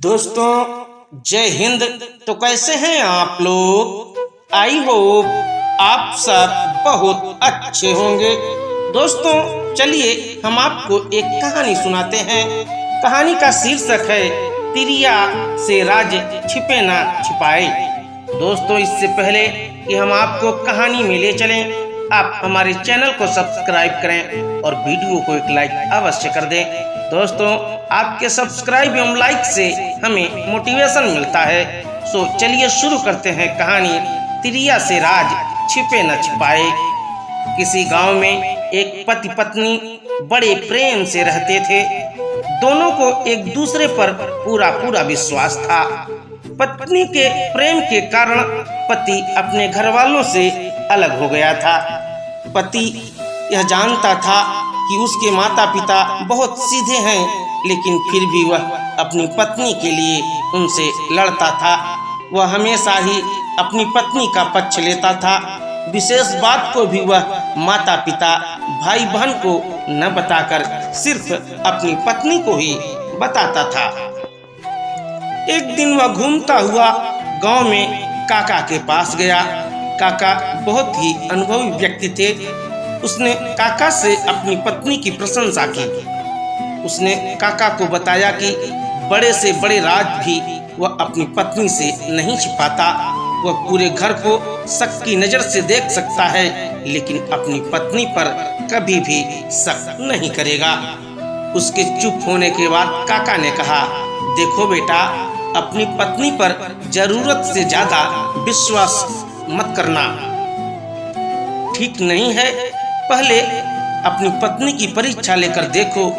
दोस्तों जय हिंद। तो कैसे हैं आप लोग? आई होप आप सब बहुत अच्छे होंगे। दोस्तों चलिए हम आपको एक कहानी सुनाते हैं। कहानी का शीर्षक है तिरिया से राज छिपे ना छिपाए। दोस्तों इससे पहले कि हम आपको कहानी में ले चलें, आप हमारे चैनल को सब्सक्राइब करें और वीडियो को एक लाइक अवश्य कर दें। दोस्तों आपके सब्सक्राइब एवं लाइक से हमें मोटिवेशन मिलता है। सो चलिए शुरू करते हैं कहानी तिरिया से राज छिपे न छिपाए। किसी गांव में एक पति पत्नी बड़े प्रेम से रहते थे। दोनों को एक दूसरे पर पूरा विश्वास था। पत्नी के प्रेम के कारण पति अपने घर वालों से अलग हो गया था। पति यह जानता था कि उसके माता पिता बहुत सीधे हैं, लेकिन फिर भी वह अपनी पत्नी के लिए उनसे लड़ता था। वह हमेशा ही अपनी पत्नी का पक्ष लेता था। विशेष बात को भी वह माता पिता भाई बहन को न बताकर सिर्फ अपनी पत्नी को ही बताता था। एक दिन वह घूमता हुआ गांव में काका के पास गया। काका बहुत ही अनुभवी व्यक्ति थे। उसने काका से अपनी पत्नी की प्रशंसा की। उसने काका को बताया कि बड़े से बड़े राज भी वह अपनी पत्नी से नहीं छिपाता। वह पूरे घर को शक की नजर से देख सकता है, लेकिन अपनी पत्नी पर कभी भी शक नहीं करेगा। उसके चुप होने के बाद काका ने कहा, देखो बेटा, अपनी पत्नी पर जरूरत से ज्यादा विश्वास मत करना, ठीक नहीं है। पहले अपनी पत्नी की परीक्षा लेकर देखो,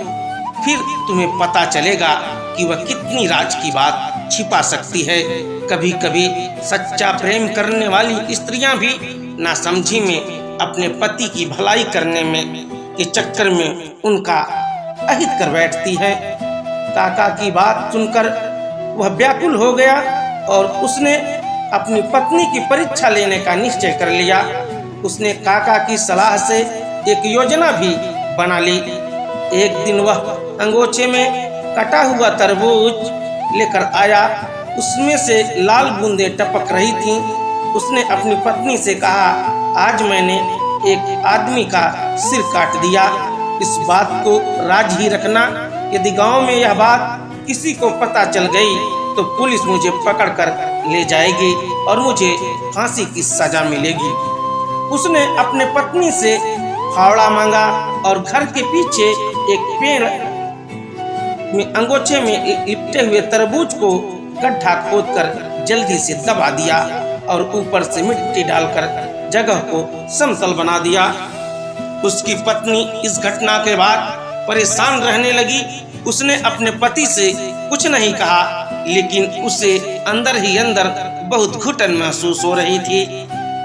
फिर तुम्हें पता चलेगा कि वह कितनी राज की बात छिपा सकती है। कभी कभी सच्चा प्रेम करने वाली स्त्रियां भी नासमझी में अपने पति की भलाई करने में के चक्कर में उनका अहित कर बैठती है। काका की बात सुनकर वह व्याकुल हो गया और उसने अपनी पत्नी की परीक्षा लेने का निश्चय कर लिया। उसने काका की सलाह से एक योजना भी बना ली। एक दिन वह अंगोछे में कटा हुआ तरबूज लेकर आया। उसमें से लाल बूंदें टपक रही थीं। उसने अपनी पत्नी से कहा, आज मैंने एक आदमी का सिर काट दिया। इस बात को राज ही रखना। यदि गांव में यह बात किसी को पता चल गई तो पुलिस मुझे पकड़कर ले जाएगी और मुझे फांसी की सजा मिलेगी। उसने अपने पत्नी से फावड़ा मांगा और घर के पीछे एक पेड़ में अंगोछे में लिपटे हुए तरबूज को गड्ढा खोदकर जल्दी से दबा दिया और ऊपर से मिट्टी डालकर जगह को समतल बना दिया। उसकी पत्नी इस घटना के बाद परेशान रहने लगी। उसने अपने पति से कुछ नहीं कहा, लेकिन उसे अंदर ही अंदर बहुत घुटन महसूस हो रही थी।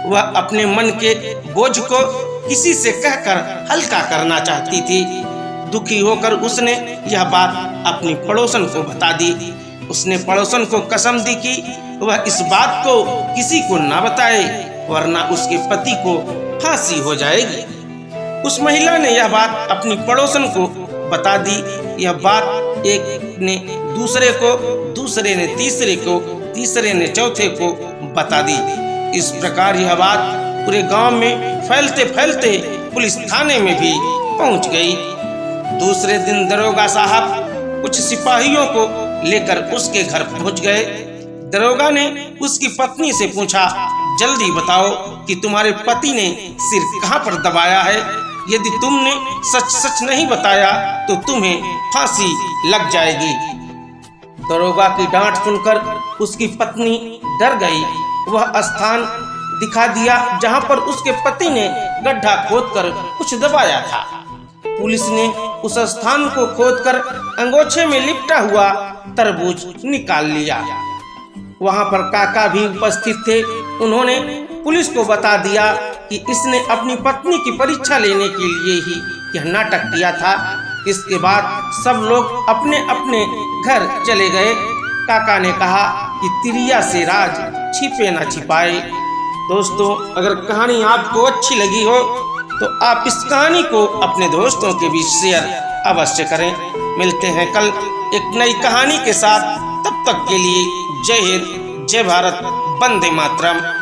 वह अपने मन के बोझ को किसी से कहकर हल्का करना चाहती थी। दुखी होकर उसने यह बात अपनी पड़ोसन को बता दी। उसने पड़ोसन को कसम दी कि वह इस बात को किसी को न बताए, वरना उसके पति को फांसी हो जाएगी। उस महिला ने यह बात अपनी पड़ोसन को बता दी। यह बात एक ने दूसरे को, दूसरे ने तीसरे को, तीसरे ने चौथे को बता दी। इस प्रकार यह बात पूरे गांव में फैलते फैलते पुलिस थाने में भी पहुंच गई। दूसरे दिन दरोगा साहब कुछ सिपाहियों को लेकर उसके घर पहुंच गए। दरोगा ने उसकी पत्नी से पूछा, जल्दी बताओ कि तुम्हारे पति ने सिर कहां पर दबाया है। यदि तुमने सच सच नहीं बताया तो तुम्हें फांसी लग जाएगी। दरोगा की डांट सुनकर उसकी पत्नी डर गई। वह स्थान दिखा दिया जहां पर उसके पति ने गड्ढा खोदकर कुछ दबाया था। पुलिस ने उस स्थान को खोदकर अंगोछे में लिपटा हुआ तरबूज निकाल लिया। वहां पर काका भी उपस्थित थे। उन्होंने पुलिस को बता दिया कि इसने अपनी पत्नी की परीक्षा लेने के लिए ही यह नाटक किया था। इसके बाद सब लोग अपने अपने घर चले गए। काका ने कहा कि तिरिया से राज छिपे ना छिपाए। दोस्तों अगर कहानी आपको अच्छी लगी हो तो आप इस कहानी को अपने दोस्तों के बीच शेयर अवश्य करें। मिलते हैं कल एक नई कहानी के साथ। तब तक के लिए जय हिंद, जय भारत, वंदे मातरम।